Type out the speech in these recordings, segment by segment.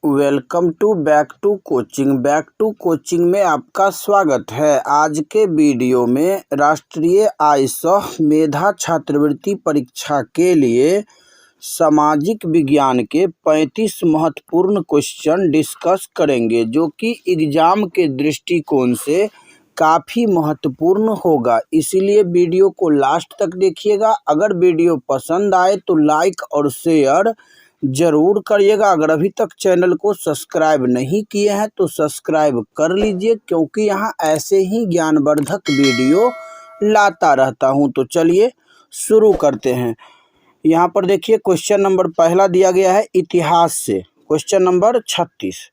Welcome to back to coaching में आपका स्वागत है। आज के वीडियो में राष्ट्रीय आय सह मेधा छात्रवृत्ति परीक्षा के लिए सामाजिक विज्ञान के 35 महत्वपूर्ण क्वेश्चन डिस्कस करेंगे, जो कि एग्जाम के दृष्टिकोण से काफ़ी महत्वपूर्ण होगा। इसीलिए वीडियो को लास्ट तक देखिएगा। अगर वीडियो पसंद आए तो लाइक और शेयर ज़रूर करिएगा। अगर अभी तक चैनल को सब्सक्राइब नहीं किए हैं तो सब्सक्राइब कर लीजिए, क्योंकि यहाँ ऐसे ही ज्ञानवर्धक वीडियो लाता रहता हूँ। तो चलिए शुरू करते हैं। यहाँ पर देखिए क्वेश्चन नंबर पहला दिया गया है इतिहास से, क्वेश्चन नंबर 36।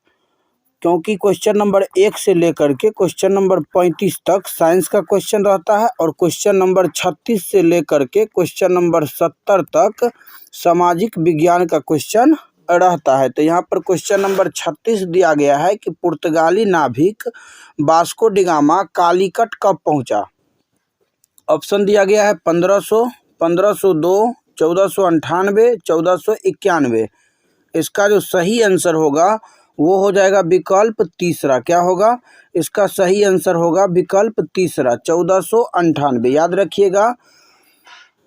क्योंकि क्वेश्चन नंबर 1 से लेकर के क्वेश्चन नंबर 35 तक साइंस का क्वेश्चन रहता है, और क्वेश्चन नंबर 36 से लेकर के क्वेश्चन नंबर 70 तक सामाजिक विज्ञान का क्वेश्चन रहता है। तो यहाँ पर क्वेश्चन नंबर 36 दिया गया है कि पुर्तगाली नाविक वास्को डी गामा कालीकट कब पहुँचा। ऑप्शन दिया गया है 1500, 1502, 1498, 1491। इसका जो सही आंसर होगा वो हो जाएगा विकल्प तीसरा। क्या होगा? इसका सही आंसर होगा विकल्प तीसरा, 1498। याद रखिएगा,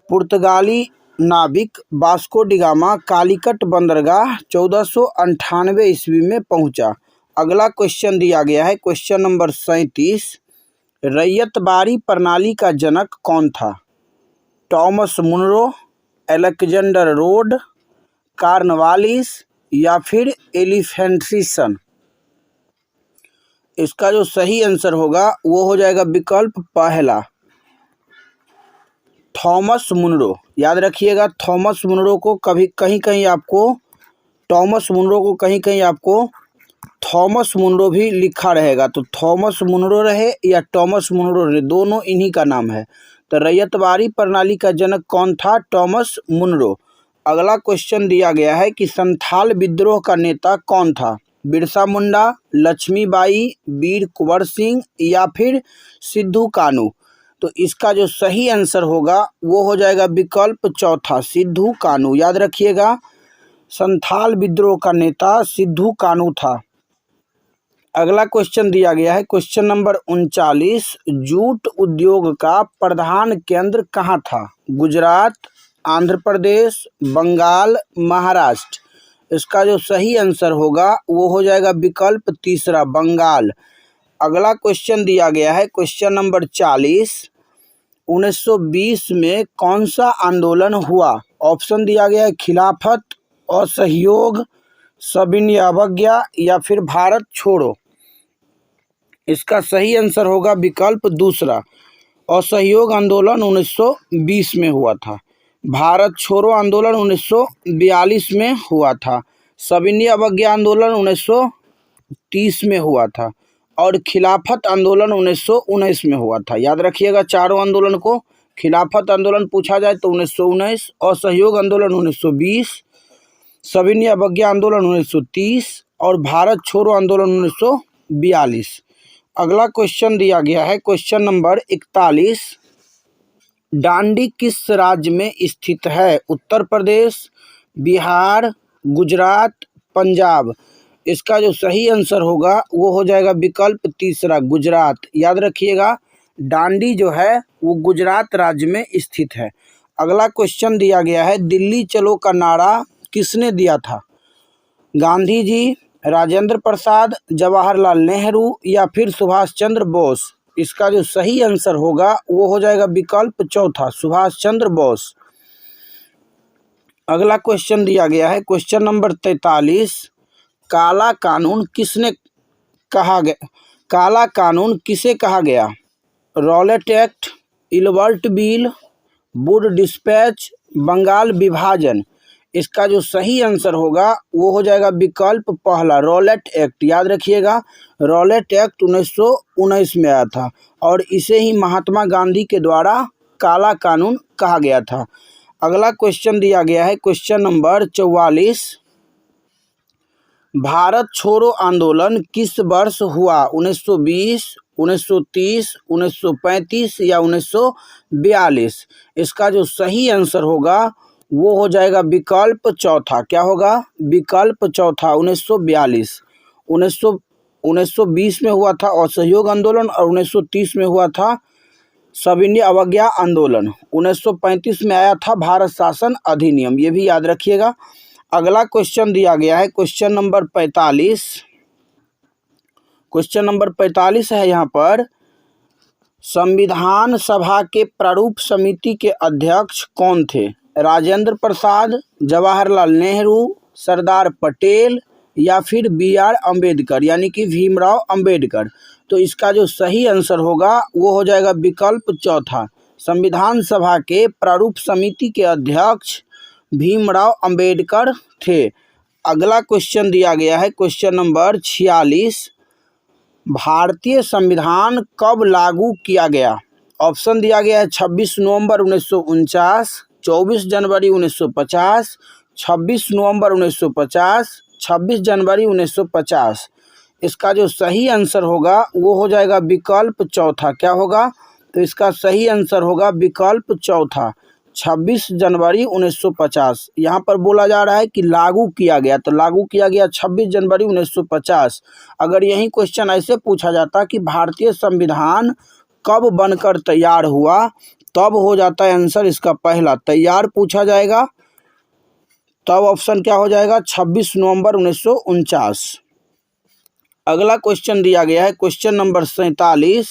पुर्तगाली नाविक वास्को डी गामा कालीकट बंदरगाह 1498 ईस्वी में पहुंचा। अगला क्वेश्चन दिया गया है क्वेश्चन नंबर 37। रैयतबाड़ी प्रणाली का जनक कौन था? Thomas Munro, Alexander Read, Cornwallis या फिर एलिफेंट्रिसन। इसका जो सही आंसर होगा वो हो जाएगा विकल्प पहला, थॉमस मुनरो। याद रखिएगा, थॉमस मुनरो को कहीं कहीं आपको थॉमस मुनरो भी लिखा रहेगा। तो थॉमस मुनरो रहे या टॉमस मुनरो रहे, दोनों इन्हीं का नाम है। तो रैयतबाड़ी प्रणाली का जनक कौन था? Thomas Munro. अगला क्वेश्चन दिया गया है कि संथाल विद्रोह का नेता कौन था? बिरसा मुंडा, लक्ष्मीबाई, वीर कुंवर सिंह या फिर सिद्धू कानू। तो इसका जो सही आंसर होगा वो हो जाएगा विकल्प चौथा, सिद्धू कानू। याद रखिएगा, संथाल विद्रोह का नेता सिद्धू कानू था। अगला क्वेश्चन दिया गया है क्वेश्चन नंबर 39। जूट उद्योग का प्रधान केंद्र कहाँ था? गुजरात, आंध्र प्रदेश, बंगाल, महाराष्ट्र। इसका जो सही आंसर होगा वो हो जाएगा विकल्प तीसरा, बंगाल। अगला क्वेश्चन दिया गया है क्वेश्चन नंबर 40। 1920 में कौन सा आंदोलन हुआ? ऑप्शन दिया गया है खिलाफत, असहयोग, सविनय अवज्ञा या फिर भारत छोड़ो। इसका सही आंसर होगा विकल्प दूसरा, असहयोग आंदोलन 1920 में हुआ था। भारत छोड़ो आंदोलन 1942 में हुआ था। सविनय अवज्ञा आंदोलन 1930 में हुआ था, और खिलाफत आंदोलन 1919 में हुआ था। याद रखिएगा चारों आंदोलन को। खिलाफत आंदोलन पूछा जाए तो 1919, असहयोग आंदोलन 1920, सविनय अवज्ञा आंदोलन 1930 और भारत छोड़ो आंदोलन 1942। अगला क्वेश्चन दिया गया है क्वेश्चन नंबर 41। डांडी किस राज्य में स्थित है? उत्तर प्रदेश, बिहार, गुजरात, पंजाब। इसका जो सही आंसर होगा वो हो जाएगा विकल्प तीसरा, गुजरात। याद रखिएगा, डांडी जो है वो गुजरात राज्य में स्थित है। अगला क्वेश्चन दिया गया है दिल्ली चलो का नारा किसने दिया था? गांधी जी, राजेंद्र प्रसाद, जवाहरलाल नेहरू या फिर सुभाष चंद्र बोस। इसका जो सही आंसर होगा वो हो जाएगा विकल्प चौथा, सुभाष चंद्र बोस। अगला क्वेश्चन दिया गया है क्वेश्चन नंबर 43। काला कानून किसे कहा गया? Rowlatt Act, Ilbert Bill, Wood dispatch, Bengal विभाजन। इसका जो सही आंसर होगा वो हो जाएगा विकल्प पहला, रॉलेट एक्ट। याद रखिएगा, रॉलेट एक्ट 1919 में आया था, और इसे ही महात्मा गांधी के द्वारा काला कानून कहा गया था। अगला क्वेश्चन दिया गया है क्वेश्चन नंबर 44। भारत छोड़ो आंदोलन किस वर्ष हुआ? 1920, 1930, 1935 या 1942। इसका जो सही आंसर होगा वो हो जाएगा विकल्प चौथा। क्या होगा? विकल्प चौथा। 1942। 1920 में हुआ था असहयोग आंदोलन और 1930 में हुआ था सविनय अवज्ञा आंदोलन। 1935 में आया था भारत शासन अधिनियम, ये भी याद रखिएगा। अगला क्वेश्चन दिया गया है क्वेश्चन नंबर 45। क्वेश्चन नंबर 45 है यहाँ पर, संविधान सभा के प्रारूप समिति के अध्यक्ष कौन थे? राजेंद्र प्रसाद, जवाहरलाल नेहरू, सरदार पटेल या फिर B.R. अम्बेडकर यानी कि भीमराव अम्बेडकर। तो इसका जो सही आंसर होगा वो हो जाएगा विकल्प चौथा। संविधान सभा के प्रारूप समिति के अध्यक्ष भीमराव अम्बेडकर थे। अगला क्वेश्चन दिया गया है क्वेश्चन नंबर 46। भारतीय संविधान कब लागू किया गया? ऑप्शन दिया गया है 26 नवंबर 1949, 24 जनवरी 1950, 26 नवंबर 1950, 26 जनवरी 1950। इसका जो सही आंसर होगा वो हो जाएगा विकल्प चौथा। क्या होगा? तो इसका सही आंसर होगा विकल्प चौथा, 26 जनवरी 1950। यहाँ पर बोला जा रहा है कि लागू किया गया, तो लागू किया गया 26 जनवरी 1950। अगर यही क्वेश्चन ऐसे पूछा जाता कि भारतीय संविधान कब बनकर तैयार हुआ, तब हो जाता है आंसर इसका पहला। तैयार पूछा जाएगा तब ऑप्शन क्या हो जाएगा? 26 नवंबर 1949। अगला क्वेश्चन दिया गया है क्वेश्चन नंबर 47।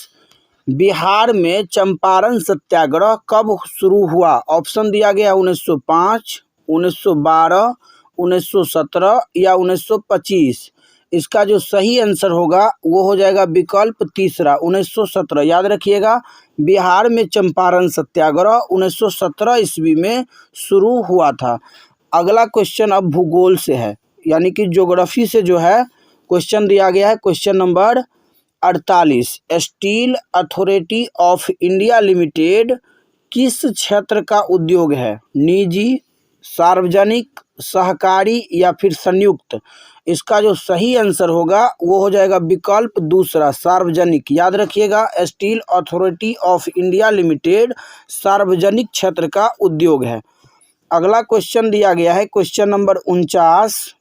बिहार में चंपारण सत्याग्रह कब शुरू हुआ? ऑप्शन दिया गया 1905, 1912, 1917 या 1925। इसका जो सही आंसर होगा वो हो जाएगा विकल्प तीसरा, 1917। याद रखिएगा, बिहार में चंपारण सत्याग्रह 1917 ईस्वी में शुरू हुआ था। अगला क्वेश्चन अब भूगोल से है, यानी कि ज्योग्राफी से जो है क्वेश्चन दिया गया है question number 48। Steel authority of India limited किस क्षेत्र का उद्योग है? निजी, सार्वजनिक, सहकारी या फिर संयुक्त? इसका जो सही आंसर होगा वो हो जाएगा विकल्प दूसरा, सार्वजनिक। याद रखिएगा, steel authority of India limited सार्वजनिक क्षेत्र का उद्योग है। अगला क्वेश्चन दिया गया है क्वेश्चन नंबर 49।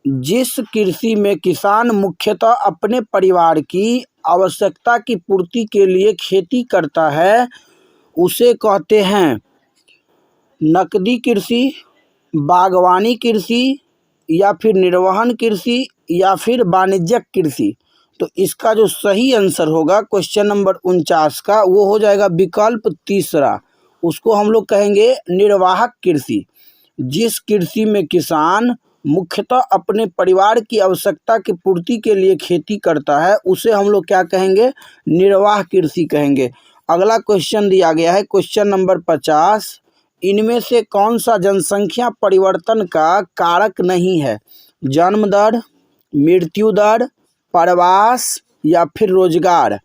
जिस कृषि में किसान मुख्यतः अपने परिवार की आवश्यकता की पूर्ति के लिए खेती करता है उसे कहते हैं नकदी कृषि, बागवानी कृषि या फिर निर्वहन कृषि या फिर वाणिज्यिक कृषि। तो इसका जो सही आंसर होगा क्वेश्चन नंबर 49 का वो हो जाएगा विकल्प तीसरा, उसको हम लोग कहेंगे निर्वाहक कृषि। जिस कृषि में किसान मुख्यतः अपने परिवार की आवश्यकता की पूर्ति के लिए खेती करता है उसे हम लोग क्या कहेंगे? निर्वाह कृषि कहेंगे। अगला क्वेश्चन दिया गया है क्वेश्चन नंबर 50। इनमें से कौन सा जनसंख्या परिवर्तन का कारक नहीं है? जन्म दर, मृत्यु दर, प्रवास या फिर रोजगार?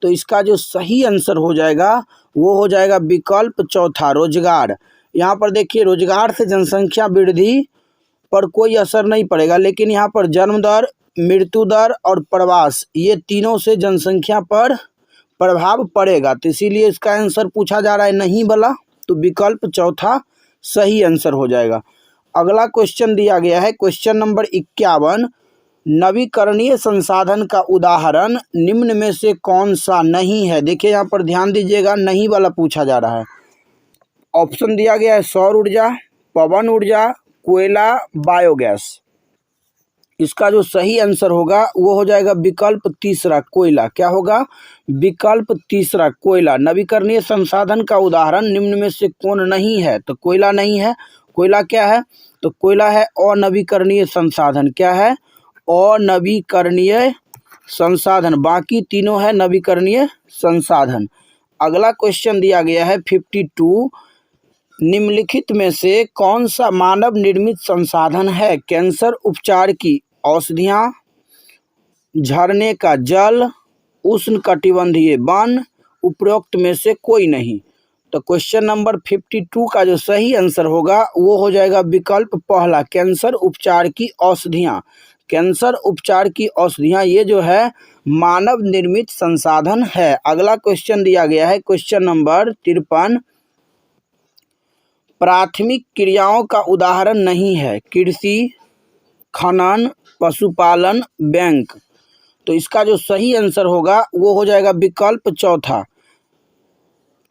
तो इसका जो सही आंसर हो जाएगा वो हो जाएगा विकल्प चौथा, रोजगार। यहाँ पर देखिए, रोजगार से जनसंख्या वृद्धि पर कोई असर नहीं पड़ेगा, लेकिन यहाँ पर जन्म दर, मृत्यु दर और प्रवास, ये तीनों से जनसंख्या पर प्रभाव पड़ेगा। तो इसीलिए इसका आंसर पूछा जा रहा है नहीं वाला, तो विकल्प चौथा सही आंसर हो जाएगा। अगला क्वेश्चन दिया गया है क्वेश्चन नंबर 51। नवीकरणीय संसाधन का उदाहरण निम्न में से कौन सा नहीं है? देखिए यहाँ पर ध्यान दीजिएगा, नहीं वाला पूछा जा रहा है। ऑप्शन दिया गया है सौर ऊर्जा, पवन ऊर्जा, कोयला, बायोगैस। इसका जो सही आंसर होगा वो हो जाएगा विकल्प तीसरा, कोयला। क्या होगा? विकल्प तीसरा, कोयला। नवीकरणीय संसाधन का उदाहरण निम्न में से कौन नहीं है? तो कोयला नहीं है। कोयला क्या है? तो कोयला है अनवीकरणीय संसाधन। क्या है? अनवीकरणीय संसाधन। बाकी तीनों है नवीकरणीय संसाधन। अगला क्वेश्चन दिया गया है 52। निम्नलिखित में से कौन सा मानव निर्मित संसाधन है? कैंसर उपचार की औषधियाँ, झरने का जल, उष्णकटिबंधीय वन, उपरोक्त में से कोई नहीं। तो क्वेश्चन नंबर 52 का जो सही आंसर होगा वो हो जाएगा विकल्प पहला, कैंसर उपचार की औषधियाँ। कैंसर उपचार की औषधियाँ ये जो है मानव निर्मित संसाधन है। अगला क्वेश्चन दिया गया है क्वेश्चन नंबर 53। प्राथमिक क्रियाओं का उदाहरण नहीं है? कृषि, खनन, पशुपालन, बैंक। तो इसका जो सही आंसर होगा वो हो जाएगा विकल्प चौथा।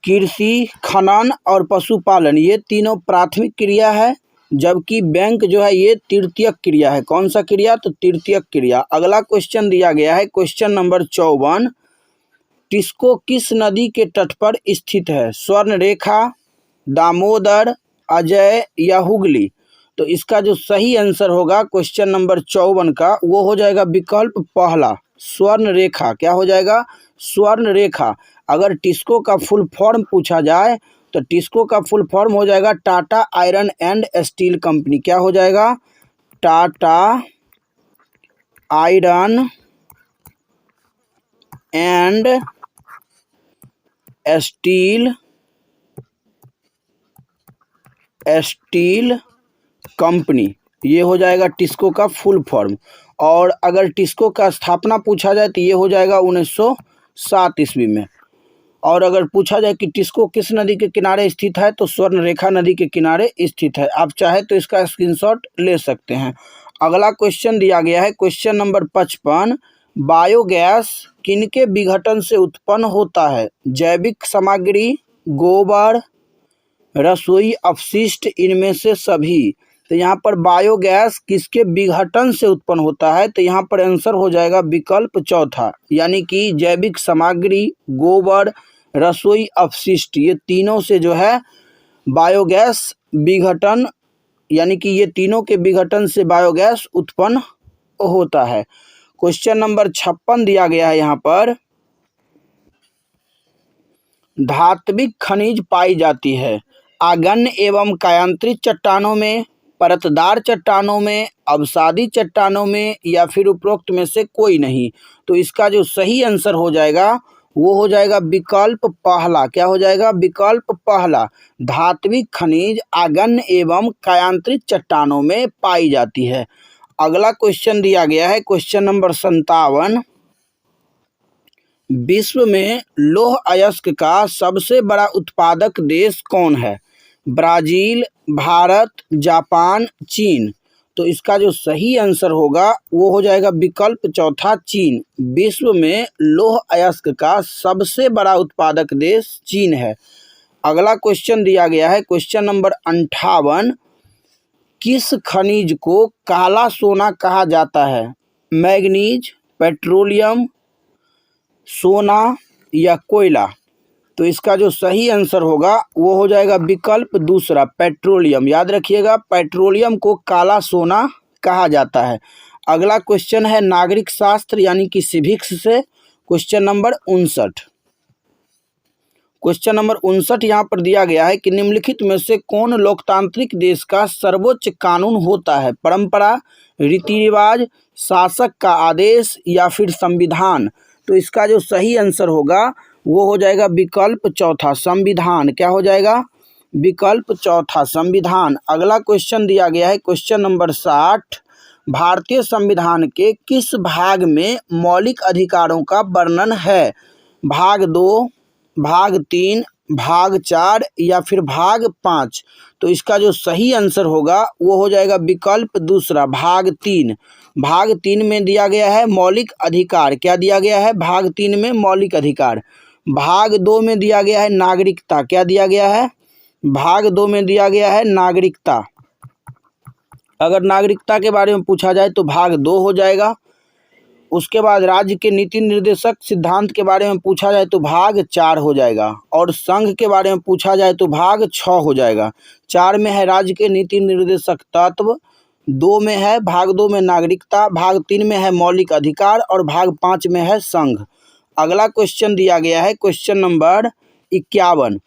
कृषि, खनन और पशुपालन ये तीनों प्राथमिक क्रिया है, जबकि बैंक जो है ये तृतीयक क्रिया है। कौन सा क्रिया? तो तृतीयक क्रिया। अगला क्वेश्चन दिया गया है क्वेश्चन नंबर 54। टिस्को किस नदी के तट पर स्थित है? स्वर्णरेखा, दामोदर, अजय या हुगली। तो इसका जो सही आंसर होगा क्वेश्चन नंबर 54 का वो हो जाएगा विकल्प पहला, स्वर्णरेखा। क्या हो जाएगा? स्वर्णरेखा। अगर टिस्को का फुल फॉर्म पूछा जाए तो टिस्को का फुल फॉर्म हो जाएगा Tata iron and steel company. क्या हो जाएगा? Tata iron and steel company, ये हो जाएगा टिस्को का फुल फॉर्म। और अगर टिस्को का स्थापना पूछा जाए तो ये हो जाएगा 1907 ईस्वी में। और अगर पूछा जाए कि टिस्को किस नदी के किनारे स्थित है तो स्वर्णरेखा नदी के किनारे स्थित है। आप चाहे तो इसका स्क्रीनशॉट ले सकते हैं। अगला क्वेश्चन दिया गया है क्वेश्चन नंबर 55। बायोगैस किनके विघटन से उत्पन्न होता है? जैविक सामग्री, गोबर, रसोई अपशिष्ट, इनमें से सभी। तो यहाँ पर बायोगैस किसके विघटन से उत्पन्न होता है? तो यहाँ पर आंसर हो जाएगा विकल्प चौथा, यानी कि जैविक सामग्री, गोबर, रसोई अपशिष्ट, ये तीनों से जो है बायोगैस विघटन, यानी कि ये तीनों के विघटन से बायोगैस उत्पन्न होता है। क्वेश्चन नंबर 56 दिया गया है यहाँ पर। धात्विक खनिज पाई जाती है आगन्य एवं कायांतरित चट्टानों में, परतदार चट्टानों में, अवसादी चट्टानों में, या फिर उपरोक्त में से कोई नहीं। तो इसका जो सही आंसर हो जाएगा वो हो जाएगा विकल्प पहला। क्या हो जाएगा? विकल्प पहला। धात्विक खनिज आगन्य एवं कायांतरित चट्टानों में पाई जाती है। अगला क्वेश्चन दिया गया है क्वेश्चन नंबर 57। विश्व में लौह अयस्क का सबसे बड़ा उत्पादक देश कौन है? ब्राजील, भारत, जापान, चीन। तो इसका जो सही आंसर होगा वो हो जाएगा विकल्प चौथा, चीन। विश्व में लौह अयस्क का सबसे बड़ा उत्पादक देश चीन है। अगला क्वेश्चन दिया गया है क्वेश्चन नंबर 58। किस खनिज को काला सोना कहा जाता है? मैग्नीज, पेट्रोलियम, सोना या कोयला। तो इसका जो सही आंसर होगा वो हो जाएगा विकल्प दूसरा, पेट्रोलियम। याद रखिएगा, पेट्रोलियम को काला सोना कहा जाता है। अगला क्वेश्चन है नागरिक शास्त्र यानी कि सिविक्स से क्वेश्चन नंबर 59। क्वेश्चन नंबर 59 यहाँ पर दिया गया है कि निम्नलिखित में से कौन लोकतांत्रिक देश का सर्वोच्च कानून होता है? परंपरा, रीति रिवाज, शासक का आदेश या फिर संविधान। तो इसका जो सही आंसर होगा वो हो जाएगा विकल्प चौथा, संविधान। क्या हो जाएगा? विकल्प चौथा, संविधान। अगला क्वेश्चन दिया गया है क्वेश्चन नंबर 60। भारतीय संविधान के किस भाग में मौलिक अधिकारों का वर्णन है? भाग 2, भाग 3, भाग 4 या फिर भाग 5। तो इसका जो सही आंसर होगा वो हो जाएगा विकल्प दूसरा, भाग 3। भाग 3 में दिया गया है मौलिक अधिकार। क्या दिया गया है? भाग 3 में मौलिक अधिकार। भाग 2 में दिया गया है नागरिकता। क्या दिया गया है? भाग 2 में दिया गया है नागरिकता। अगर नागरिकता के बारे में पूछा जाए तो भाग 2 हो जाएगा। उसके बाद राज्य के नीति निर्देशक सिद्धांत के बारे में पूछा जाए तो भाग 4 हो जाएगा। और संघ के बारे में पूछा जाए तो भाग 6 हो जाएगा। 4 में है राज्य के नीति निर्देशक तत्व, 2 में है भाग 2 में नागरिकता, भाग 3 में है मौलिक अधिकार और भाग 5 में है संघ। अगला क्वेश्चन दिया गया है question number 61,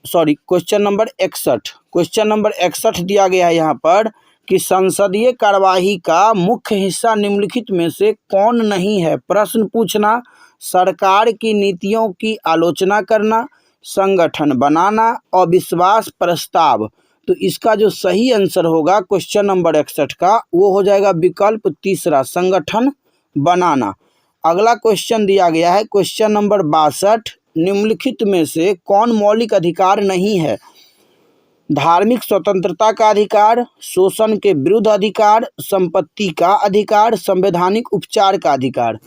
question number 61। Question number 61 दिया गया है यहाँ पर कि संसदीय कार्यवाही का मुख्य हिस्सा निम्नलिखित में से कौन नहीं है? प्रश्न पूछना, सरकार की नीतियों की आलोचना करना, संगठन बनाना, अविश्वास प्रस्ताव। तो इसका जो सही आंसर होगा क्वेश्चन नंबर 61 का वो हो जाएगा विकल्प तीसरा, संगठन बनाना। अगला क्वेश्चन दिया गया है क्वेश्चन नंबर 62। निम्नलिखित में से कौन मौलिक अधिकार नहीं है? धार्मिक स्वतंत्रता का अधिकार, शोषण के विरुद्ध अधिकार, संपत्ति का अधिकार, संवैधानिक उपचार का अधिकार।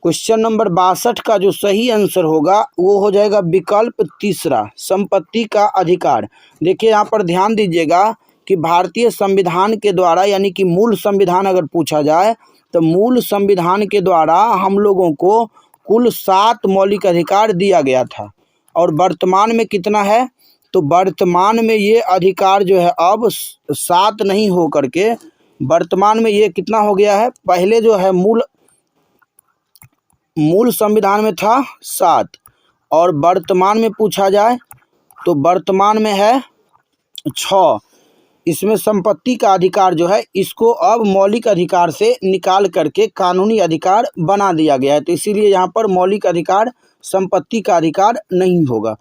क्वेश्चन नंबर 62 का जो सही आंसर होगा वो हो जाएगा विकल्प तीसरा, संपत्ति का अधिकार। देखिए यहाँ पर ध्यान दीजिएगा कि भारतीय संविधान के द्वारा, यानी कि मूल संविधान अगर पूछा जाए तो मूल संविधान के द्वारा हम लोगों को कुल 7 मौलिक अधिकार दिया गया था, और वर्तमान में कितना है, तो वर्तमान में ये अधिकार जो है अब 7 नहीं हो करके वर्तमान में ये कितना हो गया है, पहले जो है मूल संविधान में था 7, और वर्तमान में पूछा जाए तो वर्तमान में है 6। इसमें संपत्ति का अधिकार जो है इसको अब मौलिक अधिकार से निकाल करके कानूनी अधिकार बना दिया गया है, तो इसीलिए यहाँ पर मौलिक अधिकार संपत्ति का अधिकार नहीं होगा।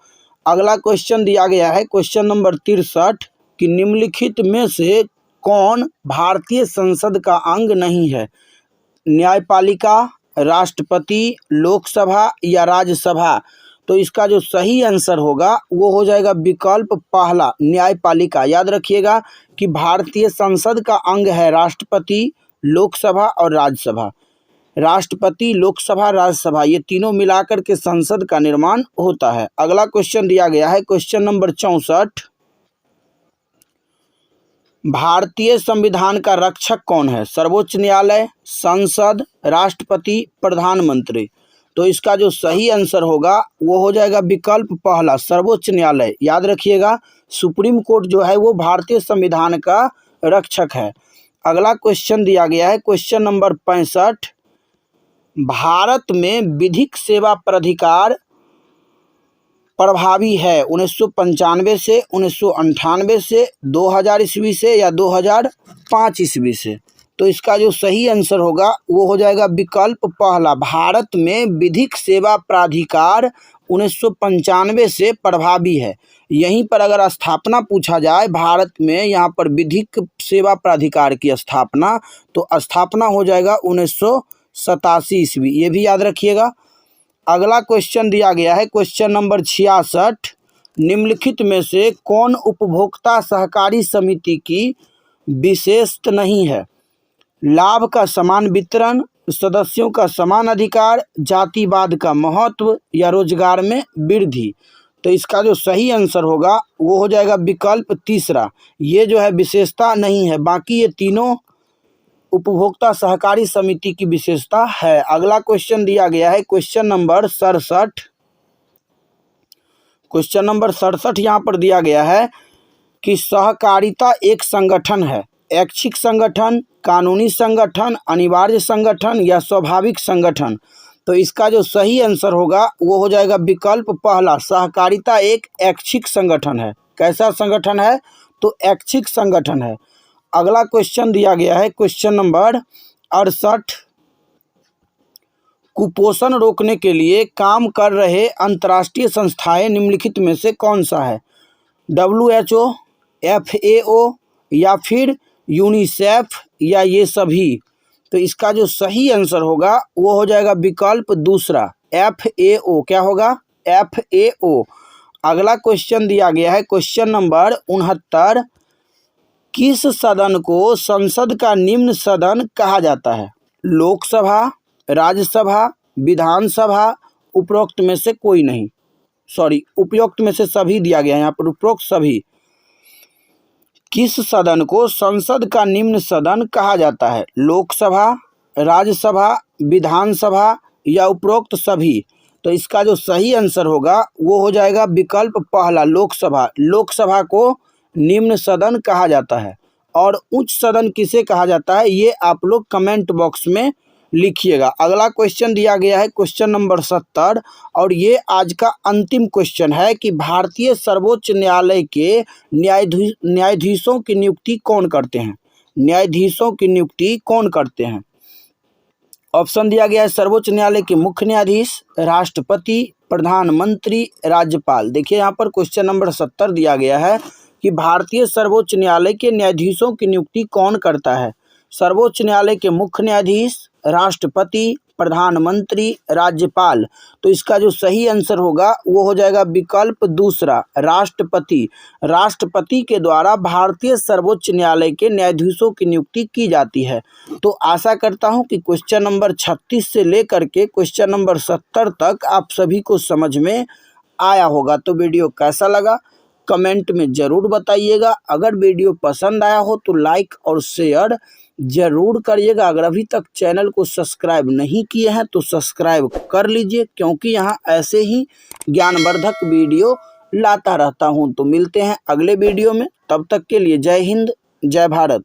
अगला क्वेश्चन दिया गया है क्वेश्चन नंबर 63 कि निम्नलिखित में से कौन भारतीय संसद का अंग नहीं है? न्यायपालिका, राष्ट्रपति, लोकसभा या राज्यसभा। तो इसका जो सही आंसर होगा वो हो जाएगा विकल्प पहला, न्यायपालिका। याद रखिएगा कि भारतीय संसद का अंग है राष्ट्रपति, लोकसभा और राज्यसभा। राष्ट्रपति, लोकसभा, राज्यसभा ये तीनों मिलाकर के संसद का निर्माण होता है। अगला क्वेश्चन दिया गया है क्वेश्चन नंबर 64, भारतीय संविधान का रक्षक कौन है? सर्वोच्च न्यायालय, संसद, राष्ट्रपति, प्रधानमंत्री। तो इसका जो सही आंसर होगा वो हो जाएगा विकल्प पहला, सर्वोच्च न्यायालय। याद रखिएगा सुप्रीम कोर्ट जो है वो भारतीय संविधान का रक्षक है। अगला क्वेश्चन दिया गया है क्वेश्चन नंबर 65, भारत में विधिक सेवा प्राधिकार प्रभावी है 1995 से, 1998 से, 2000 ईस्वी से या 2005 ईस्वी से। तो इसका जो सही आंसर होगा वो हो जाएगा विकल्प पहला, भारत में विधिक सेवा प्राधिकार 1995 से प्रभावी है। यहीं पर अगर स्थापना पूछा जाए भारत में, यहाँ पर विधिक सेवा प्राधिकार की स्थापना, तो स्थापना हो जाएगा 1987 ईस्वी, ये भी याद रखिएगा। अगला क्वेश्चन दिया गया है क्वेश्चन नंबर 66, निम्नलिखित में से कौन उपभोक्ता सहकारी समिति की विशेषता नहीं है? लाभ का समान वितरण, सदस्यों का समान अधिकार, जातिवाद का महत्व या रोजगार में वृद्धि। तो इसका जो सही आंसर होगा वो हो जाएगा विकल्प तीसरा, ये जो है विशेषता नहीं है, बाकी ये तीनों उपभोक्ता सहकारी समिति की विशेषता है। अगला क्वेश्चन दिया गया है क्वेश्चन नंबर 67, क्वेश्चन नंबर 67 यहाँ पर दिया गया है कि सहकारिता एक संगठन है, ऐच्छिक संगठन, कानूनी संगठन, अनिवार्य संगठन या स्वाभाविक संगठन। तो इसका जो सही आंसर होगा वो हो जाएगा विकल्प पहला, सहकारिता एक ऐच्छिक संगठन है। कैसा संगठन है? तो ऐच्छिक संगठन है। अगला क्वेश्चन दिया गया है क्वेश्चन नंबर 68, कुपोषण रोकने के लिए काम कर रहे अंतर्राष्ट्रीय संस्थाएं निम्नलिखित में से कौन सा है? WHO, FAO या फिर यूनिसेफ या ये सभी। तो इसका जो सही आंसर होगा वो हो जाएगा विकल्प दूसरा, FAO। क्या होगा? FAO। अगला क्वेश्चन दिया गया है क्वेश्चन नंबर 69, किस सदन को संसद का निम्न सदन कहा जाता है? लोकसभा, राज्यसभा, विधानसभा, उपरोक्त में से कोई नहीं, उपरोक्त में से सभी दिया गया है यहाँ पर, उपरोक्त सभी। किस सदन को संसद का निम्न सदन कहा जाता है? लोकसभा, राज्यसभा, विधानसभा या उपरोक्त सभी। तो इसका जो सही आंसर होगा वो हो जाएगा विकल्प पहला, लोकसभा। लोकसभा को निम्न सदन कहा जाता है। और उच्च सदन किसे कहा जाता है ये आप लोग कमेंट बॉक्स में लिखिएगा। अगला क्वेश्चन दिया गया है क्वेश्चन नंबर 70, और ये आज का अंतिम क्वेश्चन है कि भारतीय सर्वोच्च न्यायालय के न्यायाधीशों की नियुक्ति कौन करते हैं? न्यायाधीशों की नियुक्ति कौन करते हैं? ऑप्शन दिया गया है सर्वोच्च न्यायालय के मुख्य न्यायाधीश, राष्ट्रपति, प्रधानमंत्री, राज्यपाल। देखिए यहाँ पर क्वेश्चन नंबर 70 दिया गया है कि भारतीय सर्वोच्च न्यायालय के न्यायाधीशों की नियुक्ति कौन करता है? सर्वोच्च न्यायालय के मुख्य न्यायाधीश, राष्ट्रपति, प्रधानमंत्री, राज्यपाल। तो इसका जो सही आंसर होगा वो हो जाएगा विकल्प दूसरा, राष्ट्रपति। राष्ट्रपति के द्वारा भारतीय सर्वोच्च न्यायालय के न्यायाधीशों की नियुक्ति की जाती है। तो आशा करता हूं कि क्वेश्चन नंबर 36 से लेकर के क्वेश्चन नंबर 70 तक आप सभी को समझ में आया होगा। तो वीडियो कैसा लगा कमेंट में ज़रूर बताइएगा। अगर वीडियो पसंद आया हो तो लाइक और शेयर ज़रूर करिएगा। अगर अभी तक चैनल को सब्सक्राइब नहीं किए हैं तो सब्सक्राइब कर लीजिए, क्योंकि यहाँ ऐसे ही ज्ञानवर्धक वीडियो लाता रहता हूँ। तो मिलते हैं अगले वीडियो में, तब तक के लिए जय हिंद, जय भारत।